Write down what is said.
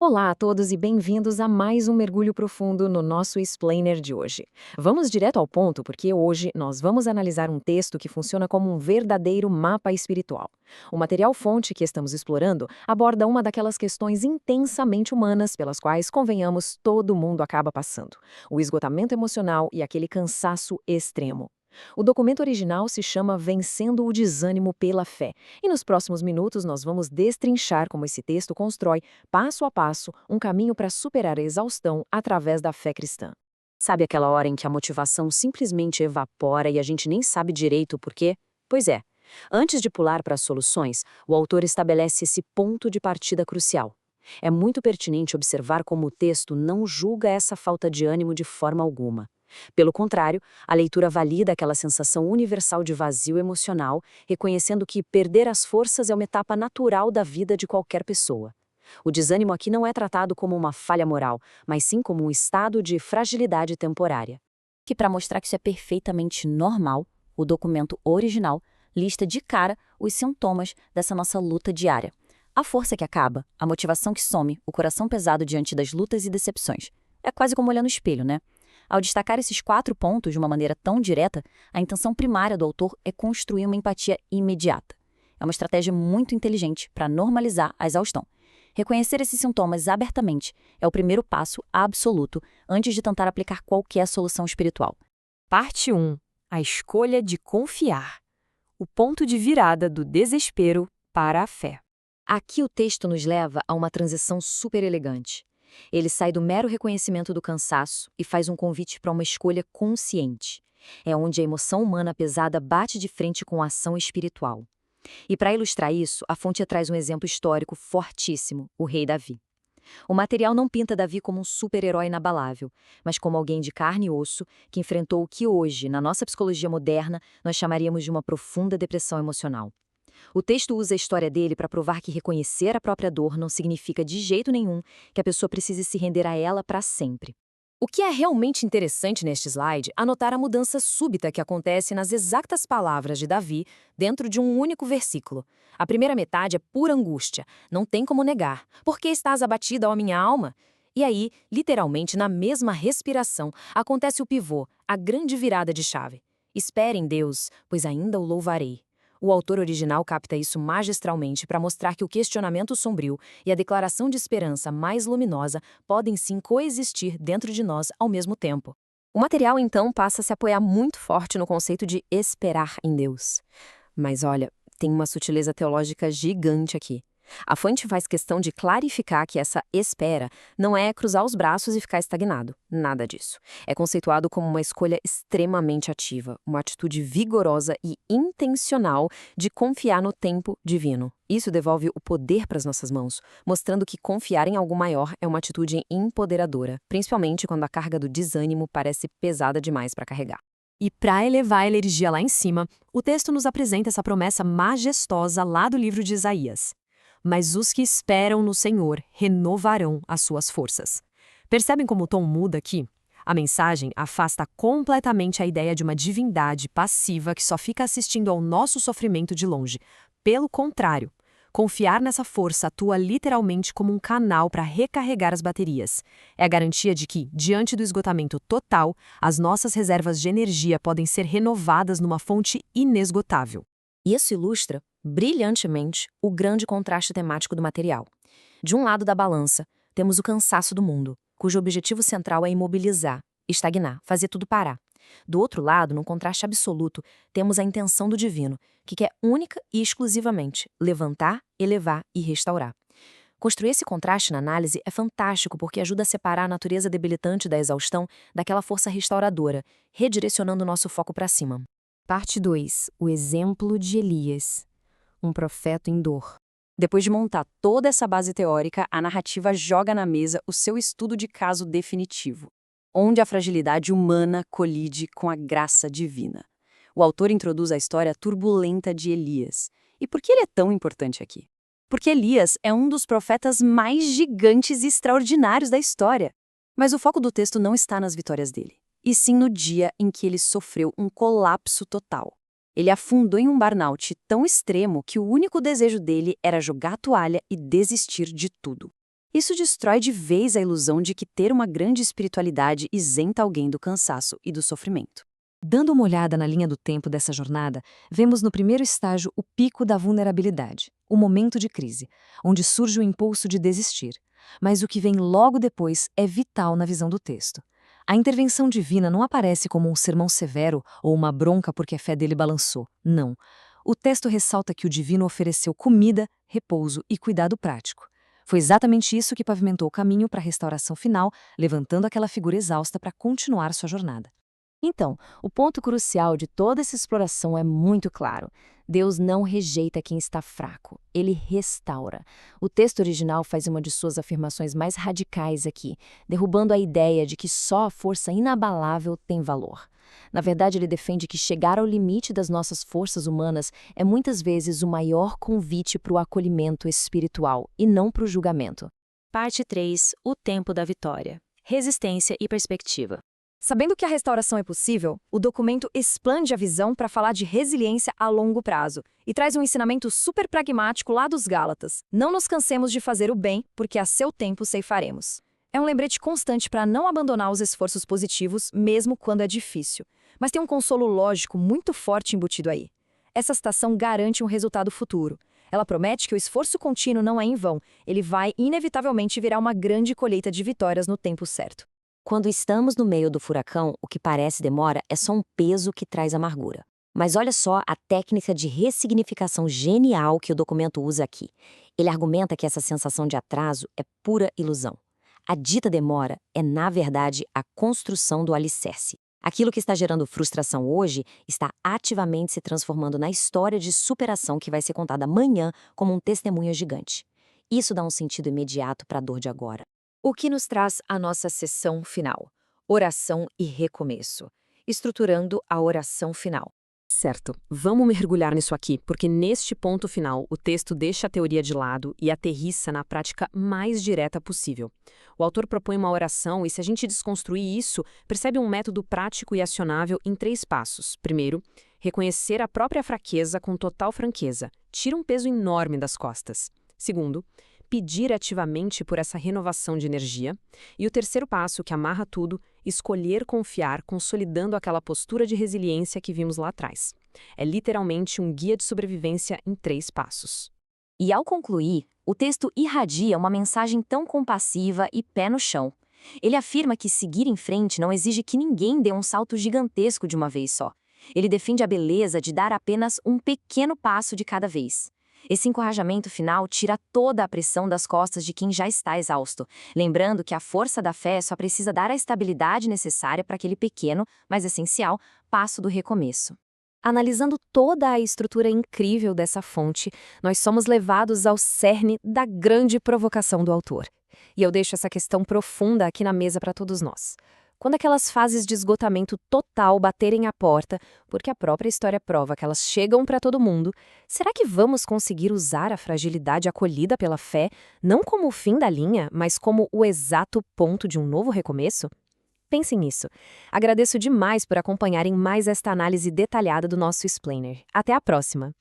Olá a todos e bem-vindos a mais um mergulho profundo no nosso explainer de hoje. Vamos direto ao ponto porque hoje nós vamos analisar um texto que funciona como um verdadeiro mapa espiritual. O material-fonte que estamos explorando aborda uma daquelas questões intensamente humanas pelas quais, convenhamos, todo mundo acaba passando: o esgotamento emocional e aquele cansaço extremo. O documento original se chama Vencendo o Desânimo pela Fé, e nos próximos minutos nós vamos destrinchar como esse texto constrói, passo a passo, um caminho para superar a exaustão através da fé cristã. Sabe aquela hora em que a motivação simplesmente evapora e a gente nem sabe direito o porquê? Pois é. Antes de pular para as soluções, o autor estabelece esse ponto de partida crucial. É muito pertinente observar como o texto não julga essa falta de ânimo de forma alguma. Pelo contrário, a leitura valida aquela sensação universal de vazio emocional, reconhecendo que perder as forças é uma etapa natural da vida de qualquer pessoa. O desânimo aqui não é tratado como uma falha moral, mas sim como um estado de fragilidade temporária. Que, para mostrar que isso é perfeitamente normal, o documento original lista de cara os sintomas dessa nossa luta diária. A força que acaba, a motivação que some, o coração pesado diante das lutas e decepções. É quase como olhar no espelho, né? Ao destacar esses 4 pontos de uma maneira tão direta, a intenção primária do autor é construir uma empatia imediata. É uma estratégia muito inteligente para normalizar a exaustão. Reconhecer esses sintomas abertamente é o primeiro passo absoluto antes de tentar aplicar qualquer solução espiritual. Parte 1. A escolha de confiar. O ponto de virada do desespero para a fé. Aqui o texto nos leva a uma transição super elegante. Ele sai do mero reconhecimento do cansaço e faz um convite para uma escolha consciente. É onde a emoção humana pesada bate de frente com a ação espiritual. E para ilustrar isso, a fonte traz um exemplo histórico fortíssimo: o rei Davi. O material não pinta Davi como um super-herói inabalável, mas como alguém de carne e osso que enfrentou o que hoje, na nossa psicologia moderna, nós chamaríamos de uma profunda depressão emocional. O texto usa a história dele para provar que reconhecer a própria dor não significa de jeito nenhum que a pessoa precise se render a ela para sempre. O que é realmente interessante neste slide é anotar a mudança súbita que acontece nas exatas palavras de Davi dentro de um único versículo. A primeira metade é pura angústia, não tem como negar. Por que estás abatida, ó minha alma? E aí, literalmente na mesma respiração, acontece o pivô, a grande virada de chave. Espere em Deus, pois ainda o louvarei. O autor original capta isso magistralmente para mostrar que o questionamento sombrio e a declaração de esperança mais luminosa podem sim coexistir dentro de nós ao mesmo tempo. O material, então, passa a se apoiar muito forte no conceito de esperar em Deus. Mas olha, tem uma sutileza teológica gigante aqui. A fonte faz questão de clarificar que essa espera não é cruzar os braços e ficar estagnado. Nada disso. É conceituado como uma escolha extremamente ativa, uma atitude vigorosa e intencional de confiar no tempo divino. Isso devolve o poder para as nossas mãos, mostrando que confiar em algo maior é uma atitude empoderadora, principalmente quando a carga do desânimo parece pesada demais para carregar. E para elevar a energia lá em cima, o texto nos apresenta essa promessa majestosa lá do livro de Isaías. Mas os que esperam no Senhor renovarão as suas forças. Percebem como o tom muda aqui? A mensagem afasta completamente a ideia de uma divindade passiva que só fica assistindo ao nosso sofrimento de longe. Pelo contrário, confiar nessa força atua literalmente como um canal para recarregar as baterias. É a garantia de que, diante do esgotamento total, as nossas reservas de energia podem ser renovadas numa fonte inesgotável. Isso ilustra brilhantemente o grande contraste temático do material. De um lado da balança, temos o cansaço do mundo, cujo objetivo central é imobilizar, estagnar, fazer tudo parar. Do outro lado, num contraste absoluto, temos a intenção do divino, que quer única e exclusivamente levantar, elevar e restaurar. Construir esse contraste na análise é fantástico porque ajuda a separar a natureza debilitante da exaustão daquela força restauradora, redirecionando o nosso foco para cima. Parte 2. O exemplo de Elias, um profeta em dor. Depois de montar toda essa base teórica, a narrativa joga na mesa o seu estudo de caso definitivo, onde a fragilidade humana colide com a graça divina. O autor introduz a história turbulenta de Elias. E por que ele é tão importante aqui? Porque Elias é um dos profetas mais gigantes e extraordinários da história. Mas o foco do texto não está nas vitórias dele, e sim no dia em que ele sofreu um colapso total. Ele afundou em um burnout tão extremo que o único desejo dele era jogar a toalha e desistir de tudo. Isso destrói de vez a ilusão de que ter uma grande espiritualidade isenta alguém do cansaço e do sofrimento. Dando uma olhada na linha do tempo dessa jornada, vemos no primeiro estágio o pico da vulnerabilidade, o momento de crise, onde surge o impulso de desistir. Mas o que vem logo depois é vital na visão do texto. A intervenção divina não aparece como um sermão severo ou uma bronca porque a fé dele balançou. Não. O texto ressalta que o divino ofereceu comida, repouso e cuidado prático. Foi exatamente isso que pavimentou o caminho para a restauração final, levantando aquela figura exausta para continuar sua jornada. Então, o ponto crucial de toda essa exploração é muito claro. Deus não rejeita quem está fraco, ele restaura. O texto original faz uma de suas afirmações mais radicais aqui, derrubando a ideia de que só a força inabalável tem valor. Na verdade, ele defende que chegar ao limite das nossas forças humanas é muitas vezes o maior convite para o acolhimento espiritual e não para o julgamento. Parte 3. O tempo da vitória. Resistência e perspectiva. Sabendo que a restauração é possível, o documento expande a visão para falar de resiliência a longo prazo e traz um ensinamento super pragmático lá dos Gálatas. Não nos cansemos de fazer o bem, porque a seu tempo ceifaremos. É um lembrete constante para não abandonar os esforços positivos, mesmo quando é difícil. Mas tem um consolo lógico muito forte embutido aí. Essa citação garante um resultado futuro. Ela promete que o esforço contínuo não é em vão, ele vai inevitavelmente virar uma grande colheita de vitórias no tempo certo. Quando estamos no meio do furacão, o que parece demora é só um peso que traz amargura. Mas olha só a técnica de ressignificação genial que o documento usa aqui. Ele argumenta que essa sensação de atraso é pura ilusão. A dita demora é, na verdade, a construção do alicerce. Aquilo que está gerando frustração hoje está ativamente se transformando na história de superação que vai ser contada amanhã como um testemunho gigante. Isso dá um sentido imediato para a dor de agora. O que nos traz a nossa sessão final, oração e recomeço, estruturando a oração final. Certo, vamos mergulhar nisso aqui, porque neste ponto final o texto deixa a teoria de lado e aterrissa na prática mais direta possível. O autor propõe uma oração e, se a gente desconstruir isso, percebe um método prático e acionável em 3 passos. Primeiro, reconhecer a própria fraqueza com total franqueza, tira um peso enorme das costas. Segundo, pedir ativamente por essa renovação de energia. E o terceiro passo, que amarra tudo, escolher confiar, consolidando aquela postura de resiliência que vimos lá atrás. É literalmente um guia de sobrevivência em 3 passos. E ao concluir, o texto irradia uma mensagem tão compassiva e pé no chão. Ele afirma que seguir em frente não exige que ninguém dê um salto gigantesco de uma vez só. Ele defende a beleza de dar apenas um pequeno passo de cada vez. Esse encorajamento final tira toda a pressão das costas de quem já está exausto, lembrando que a força da fé só precisa dar a estabilidade necessária para aquele pequeno, mas essencial, passo do recomeço. Analisando toda a estrutura incrível dessa fonte, nós somos levados ao cerne da grande provocação do autor. E eu deixo essa questão profunda aqui na mesa para todos nós. Quando aquelas fases de esgotamento total baterem à porta, porque a própria história prova que elas chegam para todo mundo, será que vamos conseguir usar a fragilidade acolhida pela fé não como o fim da linha, mas como o exato ponto de um novo recomeço? Pensem nisso. Agradeço demais por acompanharem mais esta análise detalhada do nosso Explainer. Até a próxima!